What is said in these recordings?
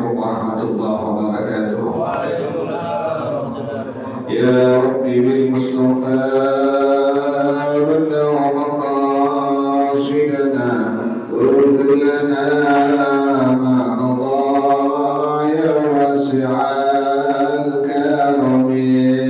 Assalamualaikum warahmatullahi wabarakatuh. Ya Rabbi bil Mustafa balligh maqasidana waghfir lana ma madha ya wasi'al karamin.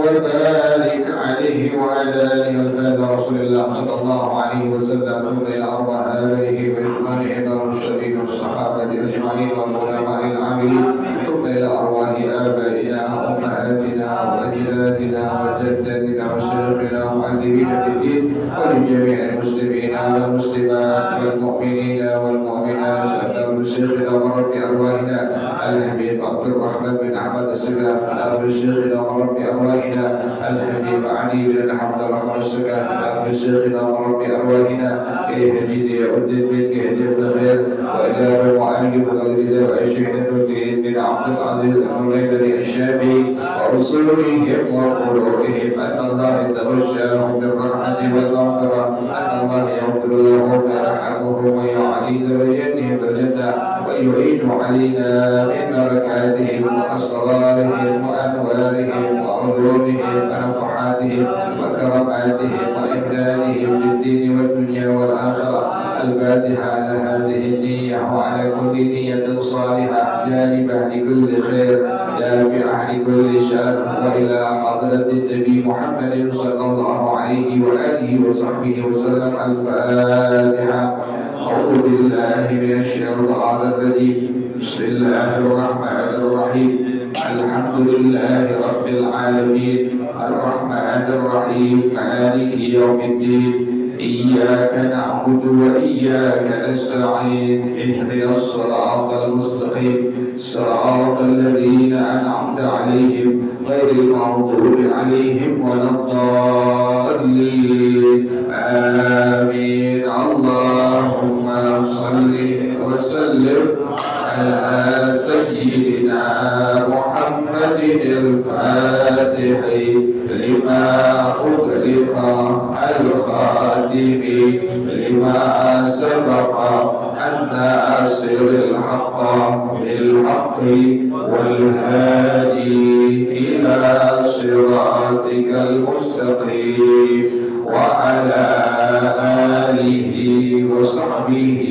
وبارك عليه وعلى آله وصحبه رسول الله صلى الله عليه وسلم وتب إلى أرواح آبائه وإخوانهم والمرسلين والصحابة أجمعين والعلماء العاملين. تب إلى أرواح آبائنا وأمهاتنا وأجدادنا وجداتنا وشيخنا ومعلمين في الدين ولجميع المسلمين والمسلمات والمؤمنين والمؤمنات سأل شيخنا ورب أرواحنا الحبيب عبد الرحمن بن أحمد السقاف سأل شيخنا ورب أرواحنا الحبيب علي بن عبد الرحمن السقاف سأل شيخنا ورب أرواحنا اهدي يعد منك اهدي بالخير وإلى المعلم الغزير وأشهد الدين بن عبد العزيز المولى الشافعي ورسولهم وفروعهم أن الله يتغشاهم بالرحمة والمغفرة أن الله يغفر لهم ويرحمهم ويعلي درجاتهم بالجنة ويعيد علينا من بركاتهم وأسرارهم وأنوارهم وعلومهم ونفحاتهم وكراماتهم وإمدادهم للدين والدنيا والآخرة. الفاتحة على هذه النية وعلى كل نية صالحة جانبة لكل خير دافعة لكل شر وإلى حضرة النبي محمد صلى الله عليه وآله وصحبه وسلم. الفاتحة. أعوذ بالله من الشيطان الرجيم. بسم الله الرحمن الرحيم. الحمد لله رب العالمين الرحمن الرحيم مالك يوم الدين إياك نعبد وإياك نستعين اهدنا الصراط المستقيم صراط الذين أنعمت عليهم غير المغضوب عليهم ولا الضالين آمين. اللهم صل وسلم على سيدنا محمد الفاتح لما أغلق الخاتم لما سبق الناصر الحق بالحق والهادي إلى صراطك المستقيم وعلى آله وصحبه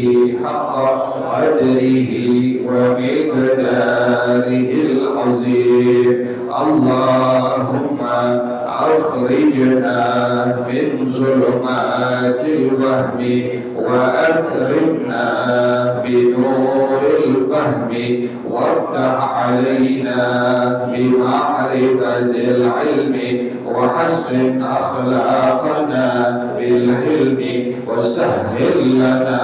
حق قدره ومقداره العظيم. اللهم أخرجنا من ظلمات الوهم وأكرمنا بنور الفهم وافتح علينا بمعرفة العلم وحسن أخلاقنا بالحلم وسهل لنا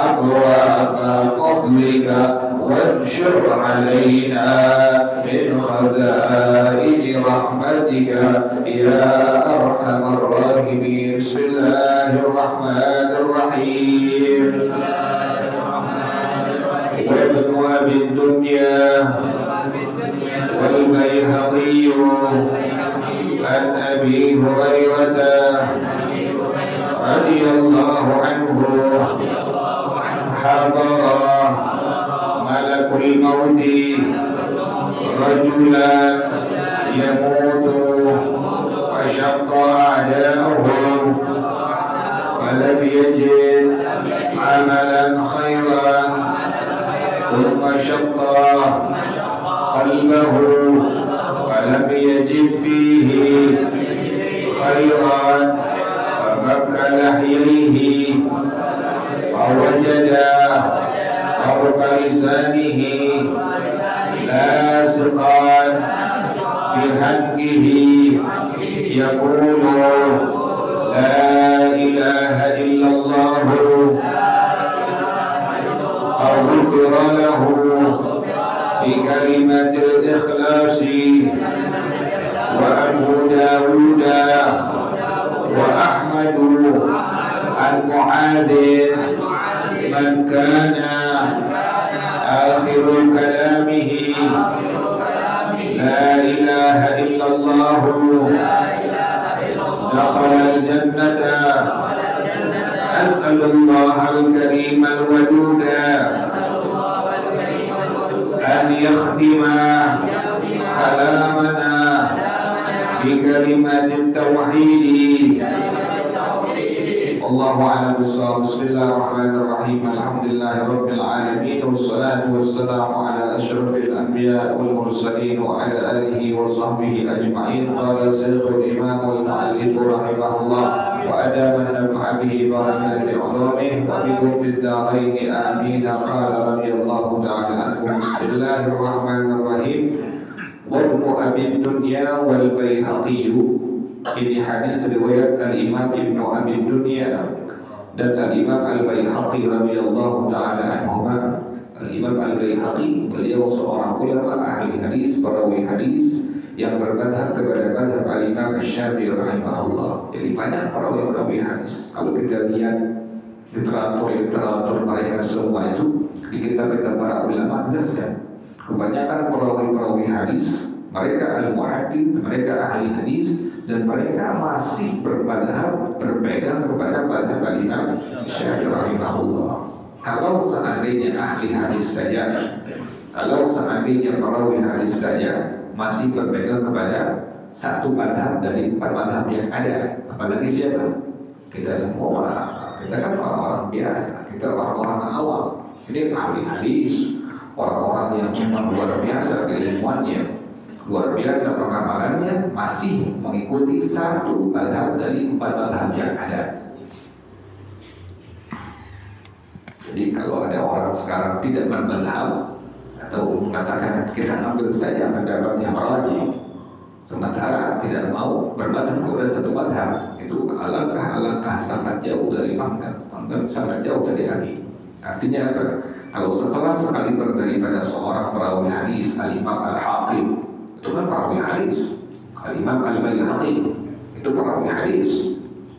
أبواب فضلك وانشر علينا من خزائن رحمتك يا أرحم الراحمين. بسم الله الرحمن الرحيم. وابن أبي الدنيا والبيهقي عن أبي هريرة رضي الله عنه حضر ملك الموت رجلا يموت فشق أعداءه ولم يجد عملا خيرا ثم شق قلبه ولم يجد فيه خيرا ففك لحييه فوجد طرف لسانه لاصقا بحنكه يقول لا إله إلا الله فغفر له بكلمة الإخلاص. وأبو داود وأحمد عن معاذ من كان آخر كلامه لا إله إلا الله دخل الجنة. أسأل الله الكريم الودود أن يختم كلامنا بكلمة التوحيد Wallahu a'lam bishawab. Bismillahirrahmanirrahim. Alhamdulillahirabbil alamin wassalatu wassalamu ala asyrafil anbiya wal mursalin wa ala alihi wa sahbihi ajma'in. Qala Syekhul Imam wal Mu'allif rahimahullah wa adama nafa'a bihi barakati ulumih wa bi qurbil darain amin. Qala radhiyallahu ta'ala anhu. Bismillahirrahmanirrahim. Wa Abi Dunya wal Baihaqi. Ini hadis riwayat Al-Imam Ibnu Abi Dunya dan Al-Imam Al-Baihaqi radhiyallahu ta'ala anhuma. Al-Imam Al-Baihaqi beliau seorang ulama ahli hadis, perawi hadis yang bermadhab kepada madhab Al-Imam Asy-Syafi'i rahimahullah. Jadi banyak perawi hadis. Kalau kita lihat literatur mereka semua itu di kitab-kitab para ulama jelaskan. Kebanyakan perawi hadis mereka al-muhaddits, mereka ahli hadis, dan mereka masih berpegang kepada madhab Imam Syafi'i rahimahullah. Kalau seandainya ahli hadis saja, kalau seandainya perawi hadis saja masih berpegang kepada satu madhab dari 4 madhab yang ada, apalagi siapa? Kita semua, kita kan orang-orang biasa, kita orang-orang awam. Ini ahli hadis, orang-orang yang memang luar biasa keilmuannya, luar biasa pengamalannya, masih mengikuti satu madhab dari 4 madhab yang ada. Jadi kalau ada orang sekarang tidak bermadhab atau mengatakan kita ambil saja pendapat yang rajih, sementara tidak mau bermadhab kepada satu madhab, itu alangkah sangat jauh dari pangkat sangat jauh dari hati. Artinya apa? Kalau sekelas kaliber daripada seorang perawi hadis, Al-Imam Al-Hakim, itu kan perawi hadis. Al-Imam Al-Baihaqi itu perawi hadis.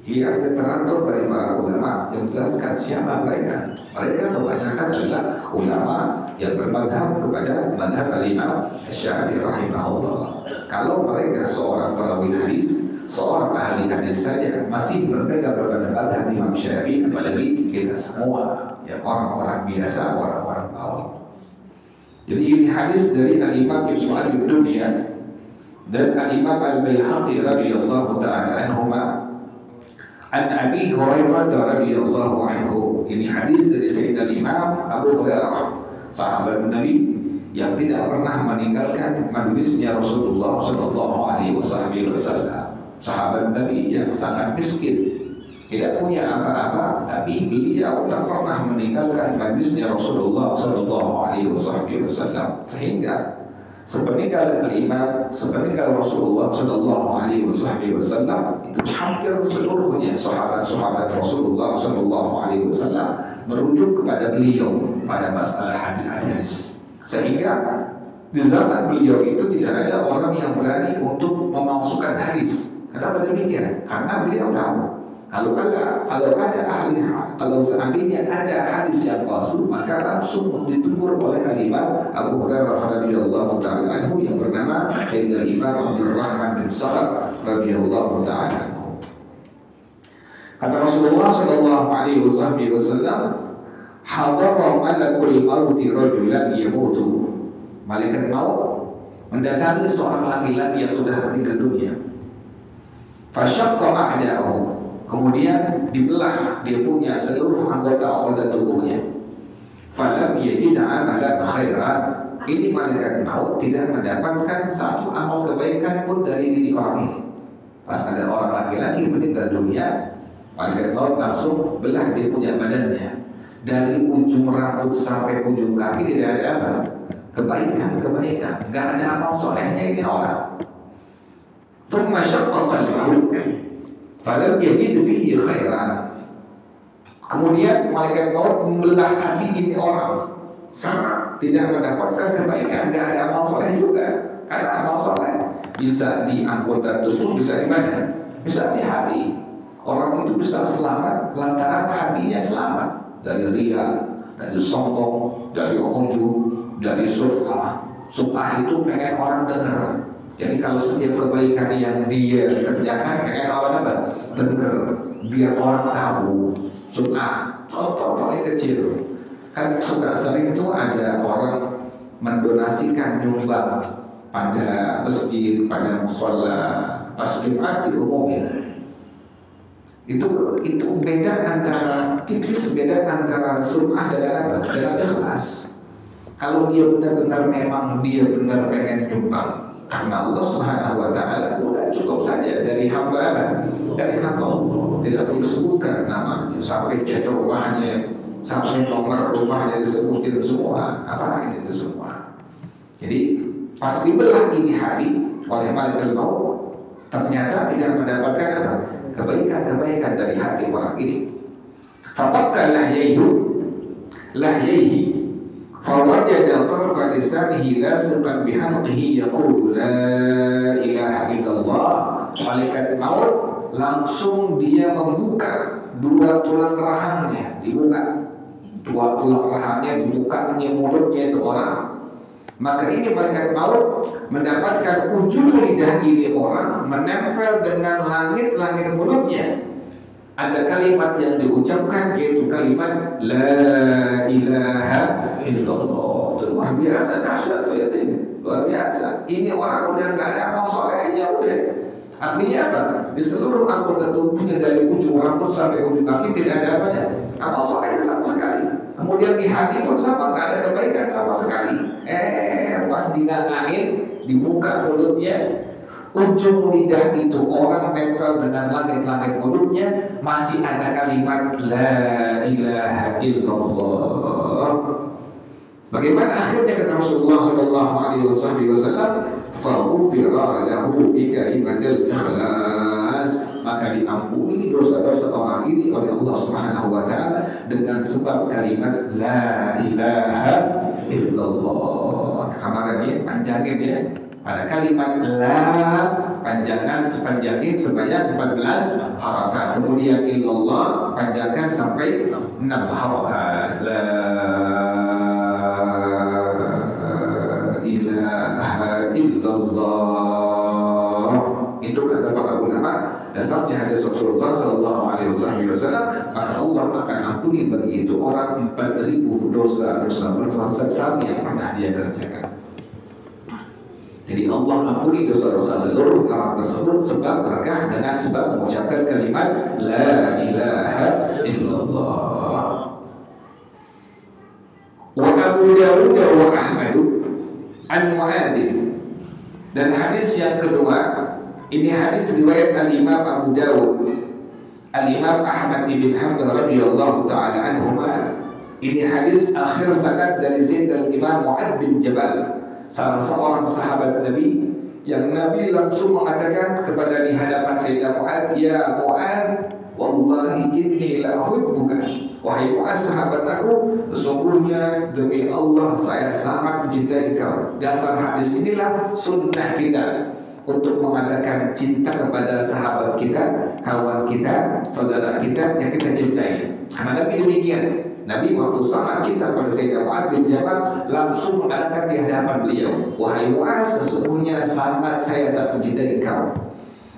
Ia literatur dari para ulama yang menjelaskan siapa mereka. Mereka kebanyakan adalah ulama yang bermadhab kepada madhab Al-Imam Asy-Syafi'i rahimahullah. Kalau mereka seorang perawi hadis, seorang ahli hadis saja masih berpegang kepada madhab Imam Syafi'i, apalagi kita semua yang orang-orang biasa, orang-orang awam. Jadi ini hadis dari Al-Imam Ibnu Abi Dunya dan Al-Imam Al-Baihaqi radhiyallahu ta'ala anhuma an Abi Hurairah radhiyallahu anhu. Ini hadis dari Sayyidina Imam Abu Hurairah, sahabat Nabi yang tidak pernah meninggalkan majlisnya Rasulullah sallallahu alaihi wasallam. Sahabat Nabi yang sangat miskin, tidak punya apa-apa, tapi beliau tak pernah meninggalkan majlisnya Rasulullah sallallahu alaihi wasallam. Sehingga sepeninggal Rasulullah sallallahu alaihi wasallam itu hampir seluruhnya sahabat Rasulullah sallallahu alaihi wasallam merujuk kepada beliau pada masalah hadis. Sehingga di zaman beliau itu tidak ada orang yang berani untuk memalsukan hadis. Kenapa demikian? Karena beliau tahu kalau seandainya ada hadis yang palsu, maka langsung ditegur oleh Imam Abu Hurairah radhiyallahu ta'ala anhu yang bernama Sayyidina Imam Abdurrahman bin Sakhar radhiyallahu ta'ala anhu. Kata Rasulullah sallallahu alaihi wasallam, hadara malakul mauti rajulan yamutu. Malaikat maut mendatangi seorang laki-laki yang sudah meninggal dunia. Fasyaqqa a'da'ahu. Kemudian dibelah dia punya seluruh anggota tubuhnya. Falam yajid amalan khairan. Ini malaikat maut tidak mendapatkan satu amal kebaikan pun dari diri orang ini. Pas ada orang laki-laki meninggal dunia, malaikat maut langsung belah dia punya badannya. Dari ujung rambut sampai ujung kaki tidak ada apa? Kebaikan. Gak ada amal solehnya ini orang. Thumma syaqqa qalbuhu falam yajid fihi khairan. Kemudian malaikat maut membelah hati ini orang, sama tidak mendapatkan kebaikan, tidak ada amal soleh juga. Karena amal soleh bisa di anggota tubuh, bisa di badan, bisa di hati. Orang itu bisa selamat lantaran hatinya selamat dari riya, dari sombong, dari ujub, dari sum'ah. Sum'ah itu pengen orang dengar. Jadi kalau setiap kebaikan yang dia kerjakan, pengen orang apa? Dengar, biar orang tahu. Sum'ah, contoh paling kecil. Kan suka sering itu ada orang mendonasikan nyumbang pada masjid, pada mushola, pas Jumat diumumin. Itu beda antara tipis, beda antara sum'ah dan apa? Dan ikhlas. Kalau dia benar-benar memang dia benar pengen nyumbang karena Allah Subhanahu wa taala, udah cukup saja dari hamba, dari hamba Allah. Tidak perlu sebutkan namanya, sampai cat rumahnya, sampai nomor rumahnya disebutin semua, apa itu semua. Jadi pas dibelah ini hati oleh malaikat maut, ternyata tidak mendapatkan apa? Kebaikan-kebaikan dari hati orang ini. Fatakka lahyaihi fawajada tarfa lisanihi lasiqan bihalqihi yaqulu la ilaha illallah. Malaikat maut langsung dia membuka dua tulang rahangnya, dibuka dua tulang rahangnya, dibukanya mulutnya itu orang. Maka ini malaikat maut mendapatkan ujung lidah ini orang menempel dengan langit-langit mulutnya. Ada kalimat yang diucapkan, yaitu kalimat La ilaha illallah. Itu luar biasa, dahsyat ya, luar biasa. Ini orang udah nggak ada amal solehnya udah. Artinya apa? Di seluruh anggota tubuhnya dari ujung rambut sampai ujung kaki tidak ada apanya, amal solehnya sama sekali. Kemudian di hati pun sama, nggak ada kebaikan sama sekali. Pas dinangain, dibuka mulutnya, ujung lidah itu orang nempel dengan langit-langit mulutnya, masih ada kalimat La ilaha illallah. Bagaimana akhirnya kata Rasulullah sallallahu alaihi wasallam, faghfira lahu bi kalimatil ikhlas, maka diampuni dosa-dosa orang ini oleh Allah Subhanahu wa taala dengan sebab kalimat La ilaha illallah. Kemarin ya panjangin ya. Pada kalimat la panjangin sebanyak 14 harakat. Kemudian illallah panjangkan sampai 6 harakat. La ilaha illallah. Itu kata para ulama, dasarnya hadis Rasulullah sallallahu alaihi wasallam, maka Allah akan ampuni bagi itu orang 4.000 dosa-dosa besar yang pernah dia kerjakan. Jadi Allah ampuni dosa-dosa seluruh orang tersebut sebab berkah dengan sebab mengucapkan kalimat La ilaha illallah. Wa Abu Dawud wa Ahmad an Mu'adh. Dan hadis yang kedua, ini hadis riwayat Al-Imam Abu Dawud, Al-Imam Ahmad ibn Hanbal radhiyallahu ta'ala anhuma. Ini hadis akhir sanad dari Zaid al-Imam Mu'adh bin Jabal, salah seorang sahabat Nabi yang Nabi langsung mengatakan kepada di hadapan Sayyidina Mu'adh, ya Mu'adh, wallahi inni la uhibbuka. Wahai Mu'adh, sahabat aku, sesungguhnya demi Allah saya sangat mencintai kau. Dasar hadis inilah sunnah kita untuk mengatakan cinta kepada sahabat kita, kawan kita, saudara kita yang kita cintai. Karena Nabi demikian. Nabi waktu sangat cinta pada Sayyidina Mu'adh bin Jabal langsung mengatakan di hadapan beliau, wahai Mu'adh, sesungguhnya sangat saya mencintai engkau.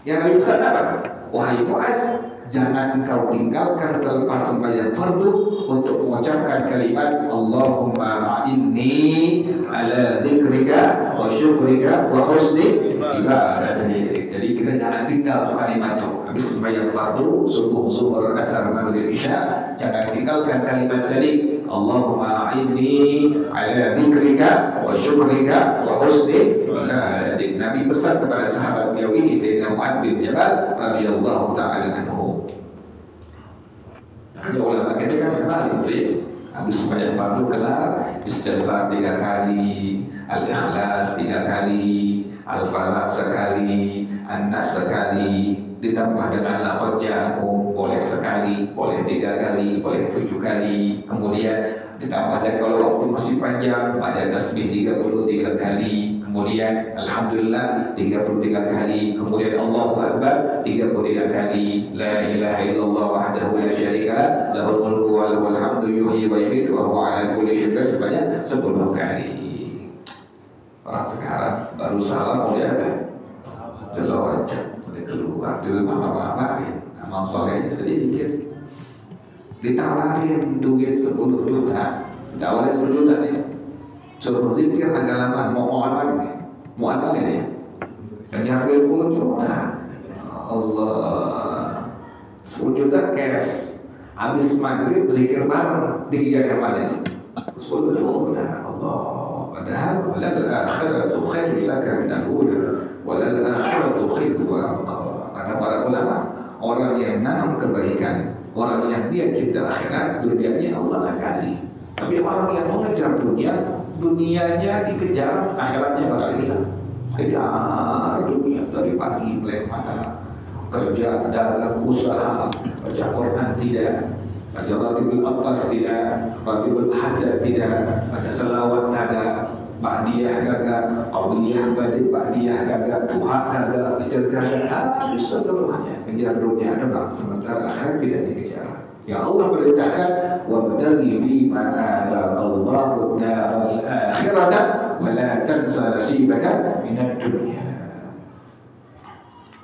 Yang Nabi pesan apa? Wahai Mu'adh, jangan engkau tinggalkan selepas sembahyang fardu untuk mengucapkan kalimat Allahumma a'inni ala dzikrika wa syukrika wa husni ibadatik. Jadi kita jangan tinggal kalimat itu. Habis sembahyang fardu, subuh, zuhur, asar, maghrib, isya, jangan tinggalkan kalimat tadi Allahumma a'inni ala dzikrika wa syukrika wa husni ibadatik. Nabi pesan kepada sahabat beliau ini Sayyidina Mu'adh bin Jabal radhiyallahu ta'ala anhu. Ya ulama kita kan memang itu ya. Habis sembahyang fardu kelar, istighfar 3 kali, al-ikhlas 3 kali, al-falaq sekali, an-nas sekali, ditambah dengan lafaz ja'akum boleh sekali, boleh 3 kali, boleh 7 kali. Kemudian ditambah lagi kalau waktu masih panjang, baca tasbih 33 kali. Kemudian Alhamdulillah 33 kali. Kemudian Allahu Akbar 33 kali. La ilaha illallah wahdahu la syarika lah, lahul mulku wa lahul hamdu yuhyi wa yumiitu wa huwa ala kulli syai'in qadir sebanyak 10 kali. Orang sekarang baru salam mulai apa? Delawat, mulai keluar di rumah mama-mamain. Amal solehnya sedikit. Ditawarin duit 10 juta. Ditawarin 10 juta nih. Suruh zikir agak lama, mau apa ini? Mau apa ini? Kejar 10 juta. Allah. 10 juta cash. Habis maghrib zikir bareng di kamar itu. 10 juta Allah. Padahal walal akhiratu khairul laka min al-ula. Walal akhiratu khairul wa abqa. Kata para ulama, orang yang nanam kebaikan, orang yang dia cinta akhirat, dunianya Allah akan kasih. Tapi orang yang mengejar dunia, dunianya dikejar, akhiratnya bakal hilang. Kejar dunia dari pagi melek mata, kerja, dagang, usaha, baca Quran tidak, baca ratibul atas tidak, ratibul hadad tidak, baca selawat kagak, ba'diyah kagak, qabliyah ba'diyah kagak, duha kagak, witir kagak, habis seluruhnya kejar dunia ada bang, sementara akhirat tidak dikejar. Ya Allah perintahkan wabtaghi fima ataqallahu daral akhirata wa la tansa nasibaka minad dunya.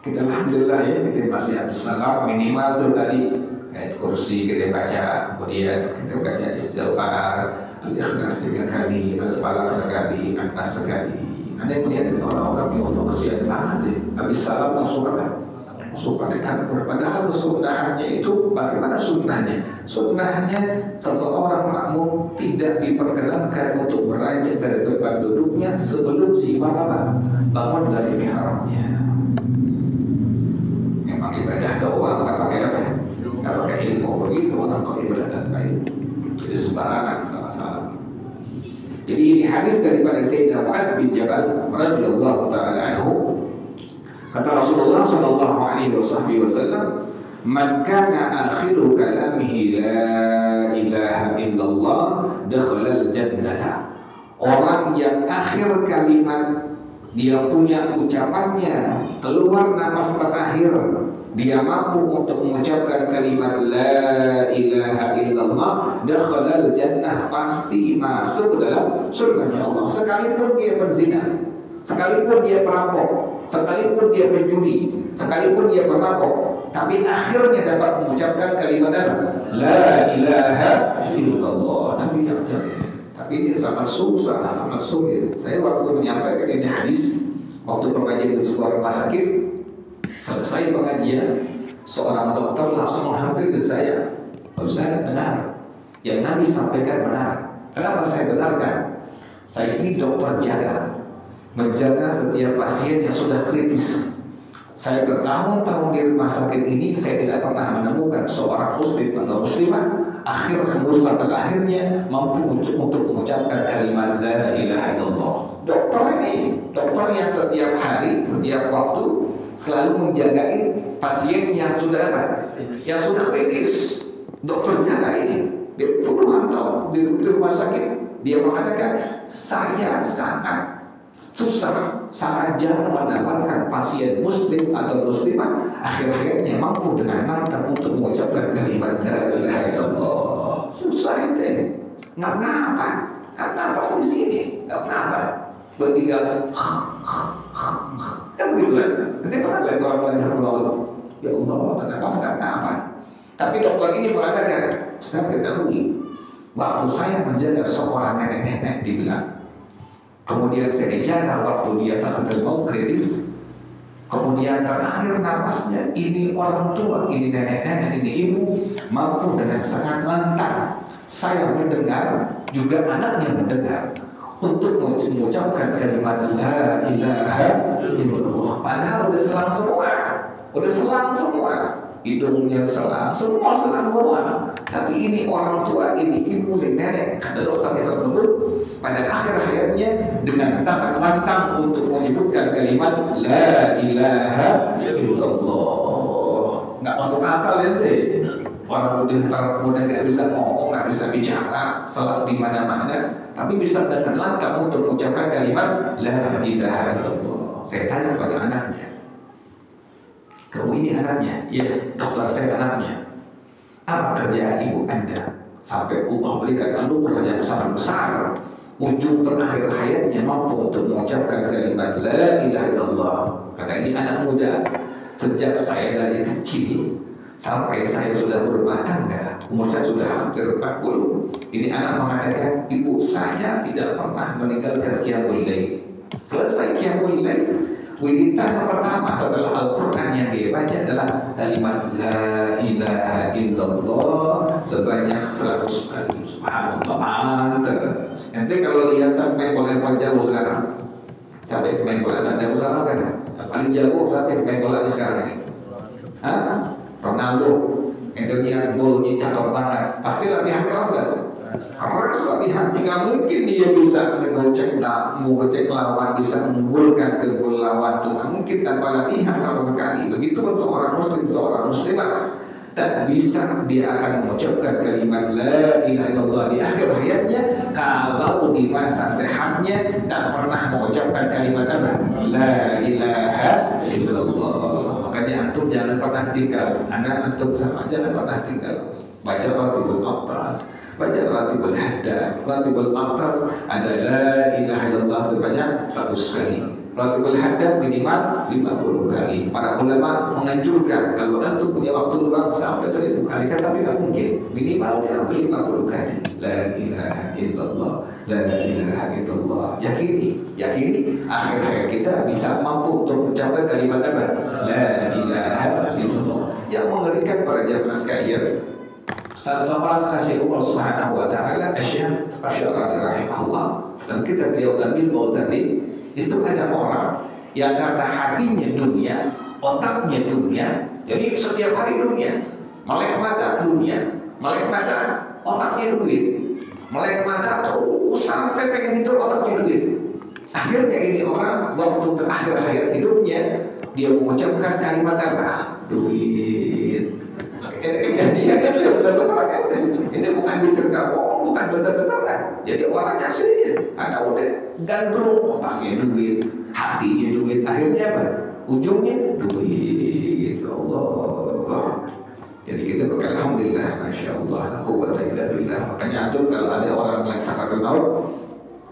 Kita alhamdulillah ya, kita masih habis salam minimal tuh tadi ayat kursi kita baca, kemudian kita baca istighfar, al-ikhlas 3 kali, al-falaq sekali, an-nas sekali. Anda melihat orang-orang yang Allah kasihan banget ya, habis salam langsung apa? Pada kantor. Padahal sunnahnya itu bagaimana sunnahnya? Sunnahnya seseorang makmum tidak diperkenankan untuk beranjak dari tempat duduknya sebelum si imam bangun dari mihrabnya. Memang ibadah doang, nggak pakai apa? Nggak pakai ilmu begitu orang kalau ibadah tanpa ilmu. Jadi sembarangan salah-salah. Jadi ini hadis daripada Sayyidina Mu'adz bin Jabal radhiyallahu taala anhu. Kata Rasulullah sallallahu alaihi wasallam, "Man kana akhiru kalamihi la ilaha illallah dakhala al-jannah." Orang yang akhir kalimat dia punya ucapannya keluar napas terakhir, dia mampu untuk mengucapkan kalimat la ilaha illallah, dakhala al-jannah, pasti masuk dalam surganya Allah. Sekalipun dia berzina, sekalipun dia perampok, sekalipun dia pencuri, sekalipun dia bermabuk, tapi akhirnya dapat mengucapkan kalimat la ilaha illallah. Nabi yang jamin. Tapi ini sangat susah, sangat sulit. Saya waktu menyampaikan ini hadis, waktu pengajian di sebuah rumah sakit, selesai pengajian, seorang dokter langsung menghampiri ke saya. Lalu saya benar, yang Nabi sampaikan benar. Kenapa saya benarkan? Saya ini dokter jaga, menjaga setiap pasien yang sudah kritis. Saya bertahun-tahun di rumah sakit ini, saya tidak pernah menemukan seorang muslim atau muslimah akhir hembuskan terakhirnya mampu untuk mengucapkan kalimat la ilaha illallah. Dokter ini, dokter yang setiap hari, setiap waktu selalu menjagai pasien yang sudah apa? Yang sudah kritis. Dokter jaga ini, dia puluhan tahun di rumah sakit. Dia mengatakan, saya sangat susah, sangat jarang mendapatkan pasien muslim atau muslimah akhir-akhirnya mampu dengan mantap untuk mengucapkan kalimat la ilaha illallah. Susah itu, nggak ngapa, karena pas di sini nggak ngapa, bertinggal kan begitu kan? Nanti pernah lihat orang lagi satu lalu, ya Allah, kenapa nggak ngapa? Tapi dokter ini mengatakan, saya ketahui, waktu saya menjaga seorang nenek-nenek dibilang, kemudian saya dijaga waktu dia sakit mau kritis. Kemudian terakhir napasnya, ini orang tua, ini nenek-nenek, ini ibu, mampu dengan sangat lantang. Saya mendengar, juga anaknya mendengar, untuk mengucapkan kalimat la ilaha illallah. Padahal udah selang semua, hidungnya selang semua. Tapi ini orang tua, ini ibu dan nenek, kata dokter tersebut, pada akhir hayatnya dengan sangat lantang untuk menyebutkan kalimat la ilaha illallah. Nggak masuk akal ya deh. Orang udah nggak bisa ngomong, nggak bisa bicara, salah di mana-mana, tapi bisa dengan lantang untuk mengucapkan kalimat la ilaha illallah. Saya tanya pada anaknya, kamu ini anaknya? Iya, dokter, saya anaknya. Apa kerjaan ibu Anda? Sampai Allah berikan anugerah yang sangat besar, ujung terakhir hayatnya mampu untuk mengucapkan kalimat la ilaha illallah. Kata ini anak muda, sejak saya dari kecil sampai saya sudah berumah tangga, umur saya sudah hampir 40. Ini anak mengatakan, ibu saya tidak pernah meninggalkan qiyamul lail. Selesai qiyamul lail, Wiridan pertama setelah Al-Quran yang dia baca adalah kalimat La ilaha illallah sebanyak 100 kali. Subhanallah, mantap. Nanti kalau lihat sampai bola jauh sekarang, sampai main bola jauh sekarang kan, paling jauh sampai main bola sekarang ini. Ronaldo, itu dia golnya cakep banget. Pasti latihan keras kan? Keras latihan, nggak mungkin dia bisa ngecek lawan, bisa menggolkan ke gol lawan tuh nggak mungkin tanpa latihan sama sekali. Begitu pun seorang muslimah dan bisa dia akan mengucapkan kalimat La ilaha illallah di akhir hayatnya kalau di masa sehatnya tak pernah mengucapkan kalimat apa? La ilaha illallah. Makanya antum jangan pernah tinggal, antum sama jangan pernah tinggal baca ratibul atas, baca ratibul haddad. Ratibul atas ada La ilaha illallah sebanyak 100 kali. Ratibul haddad minimal 50 kali. Para ulama menganjurkan kalau antum punya waktu luang sampai 1000 kali, kan tapi nggak mungkin. Minimal 50 kali. La ilaha illallah, la ilaha illallah. Yakini akhir hayat kita bisa mampu untuk mencapai kalimat apa? La ilaha illallah. Yang mengerikan para jamaah sekalian, seseorang kasih Allah Subhanahu wa taala Asy'ari rahimahullah, dan kita beliau tampil bahwa tadi itu ada orang yang karena hatinya dunia, otaknya dunia, jadi setiap hari dunia, melek mata dunia, melek mata otaknya duit, melek mata terus sampai pengen tidur otaknya duit. Akhirnya ini orang waktu terakhir hayat hidupnya dia mengucapkan kalimat apa? Duit. Ini bukan bicara bohong, bukan benar-benar. Jadi orangnya sih ada udah gandrung, otaknya duit, hatinya duit, akhirnya apa? Ujungnya duit. Allah. Jadi kita berkata alhamdulillah, masya Allah, la quwwata illa billah. Makanya antum kalau ada orang yang sakaratul maut,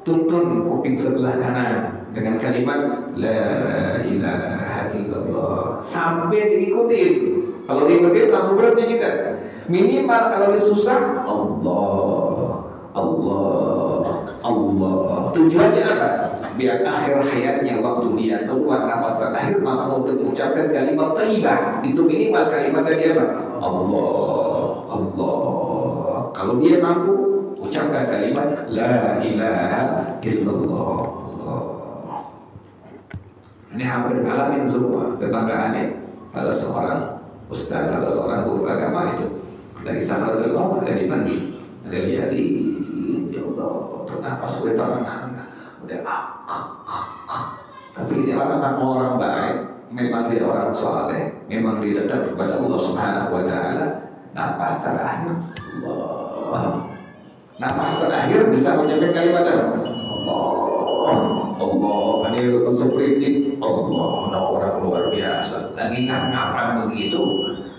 tuntun kuping sebelah kanan dengan kalimat La ilaha illallah sampai diikutin. Kalau diikutin langsung beratnya kita. Minimal kalau disusah Allah, Allah, Allah. Tujuannya apa? Biar akhir hayatnya waktu dia keluar nafas terakhir mampu untuk mengucapkan kalimat thayyibah. Itu minimal kalimat tadi apa? Allah, Allah. Kalau dia mampu ucapkan kalimat La ilaha illallah. Allah. Ini hampir ngalamin semua tetanggaannya. Salah seorang ustaz, salah seorang guru agama itu dari sakaratul maut ada dipanggil, ada lihatin, ya Allah, ternapas udah tangan, udah tapi ini orang baik, memang dia orang saleh, memang dia dekat kepada Allah Subhanahu wa taala. Napas terakhir Allah, napas terakhir bisa mencapai kalimat Allah, Allah, ini seperti Allah, orang luar biasa. Lagi ngapain begitu?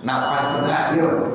Napas terakhir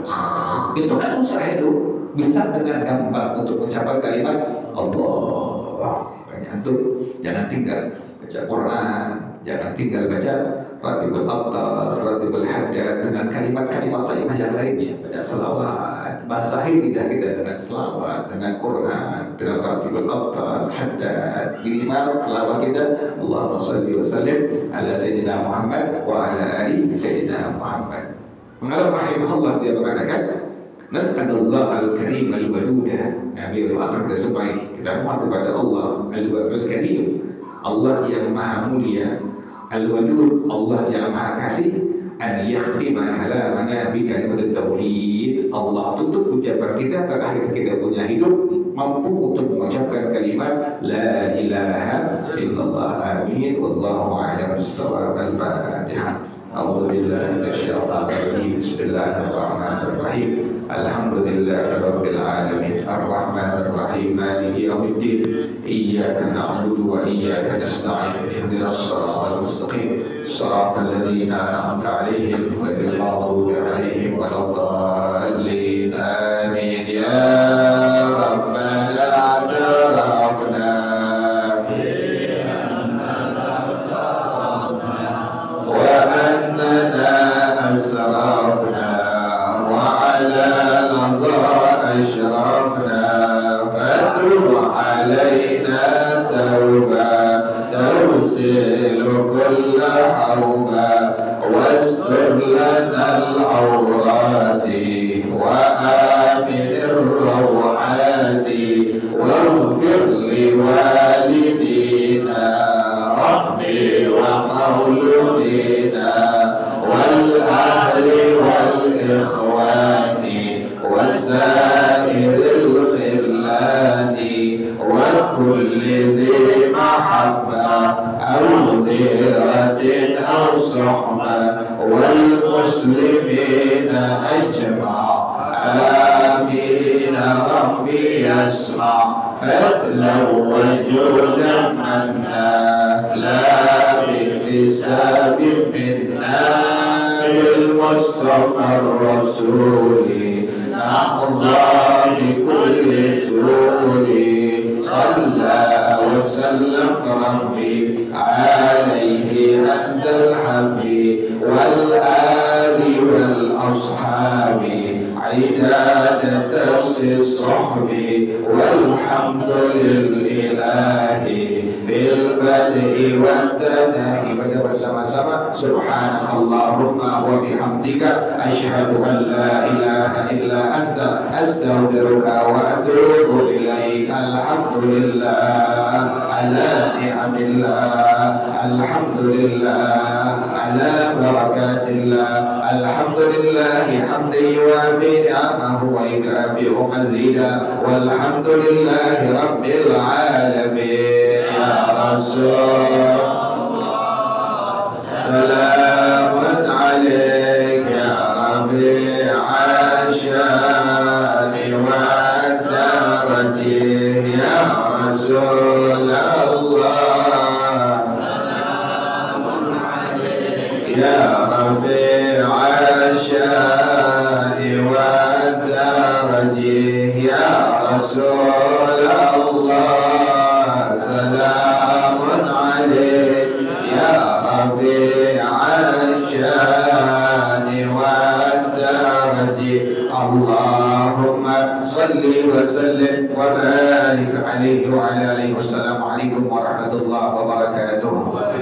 itu kan susah itu, bisa dengan gampang untuk mencapai kalimat Allah. Makanya itu jangan tinggal baca Quran, jangan tinggal baca ratibul atas, ratibul haddad dengan kalimat-kalimat thayyibah yang lainnya. Baca selawat, basahi lidah kita dengan selawat, dengan Quran, dengan ratibul atas, haddad. Minimal selawat kita Allahumma shalli wa sallim ala sayyidina Muhammad wa ala ali sayyidina Muhammad. Mengalah rahimahullah dia mengatakan Nas'alullah al-karim al-wadudah. Beliau akan supaya kita mohon kepada Allah al-wadud karim, Allah yang maha mulia, al-wadud, Allah yang maha kasih, an yakhtima kalamana bi kalimat tauhid. Allah tutup ucapan kita terakhir kita punya hidup mampu untuk mengucapkan kalimat La ilaha illallah. Amin. Wallahu a'lam bissawab. Al-Fatihah. A'udzu billahi minasyaitonir rajim. Bismillahirrahmanirrahim. Alhamdulillahirabbil alamin. Arrahmanir rahim. Maliki yaumiddin. Iyyaka na'budu wa iyyaka nasta'in. Ihdinas siratal mustaqim. Shiratal ladzina an'amta 'alaihim ghairil maghdubi 'alaihim waladdallin. Amin. Ya Rabbana a'tarafna أسرافنا وعلى لظى أشرفنا فتب علينا توبة تغسل كل نسمع فضلا وجودا منا لا باكتساب منا بالمصطفى الرسول نحظى بكل سرور صلى وسلم ربي عليه عند الحبيب والآل والأصحاب عدادة الصحب والحمد لله بالبدء والتناهي. Baca bersama-sama subhanakallahumma wa bihamdika asyhadu an la ilaha illa anta astaghfiruka wa atubu ilaik. Alhamdulillah ala ni'amillah, alhamdulillah ala barakatillah, alhamdulillah hamdan yuwafi ni'amahu wa yukafi'u mazida, walhamdulillahi rabbil alamin. Ya Rasulullah salamun alaika ya rafi'a syani wa darajih. Ya Rasulullah salamun alaika ya rafi'a syani wa darajih. Ya Rasulullah salamun alaika ya rafi'a syani wa darajih. Allahumma salli wa sallim wa barik alaihi wa ala alihi. Wassalamu alaikum warahmatullahi wabarakatuh.